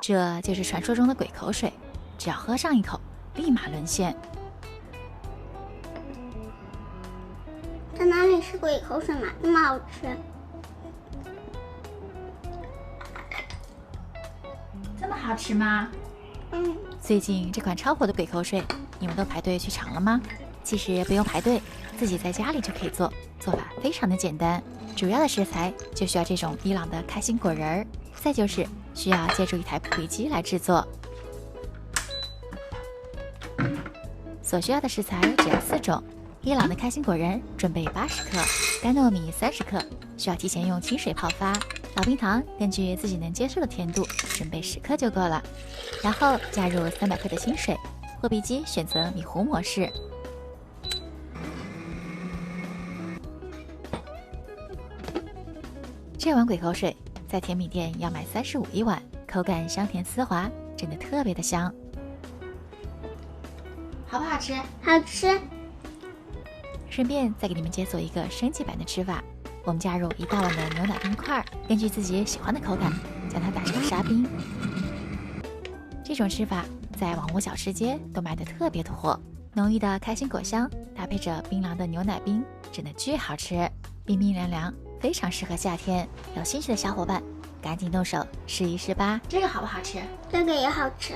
这就是传说中的鬼口水，只要喝上一口，立马沦陷。这哪里是鬼口水嘛，那么好吃。这么好吃吗？最近这款超火的鬼口水，你们都排队去尝了吗？其实不用排队，自己在家里就可以做，做法非常的简单。主要的食材就需要这种伊朗的开心果仁儿，再就是需要借助一台扑鼻机来制作。所需要的食材只有4种：伊朗的开心果仁准备80克，干糯米30克，需要提前用清水泡发。老冰糖根据自己能接受的甜度，准备10克就够了。然后加入300克的清水，破壁机选择米糊模式。这碗鬼口水在甜品店要买35一碗，口感香甜丝滑，真的特别的香。好不好吃？好吃。顺便再给你们解锁一个升级版的吃法，我们加入1大碗的牛奶冰块，根据自己喜欢的口感，将它打成沙冰。这种吃法在网屋小吃街都卖得特别的火，浓郁的开心果香搭配着冰凉的牛奶冰，真的巨好吃，冰冰凉凉，非常适合夏天。有兴趣的小伙伴赶紧动手试一试吧。这个好不好吃？这个也好吃。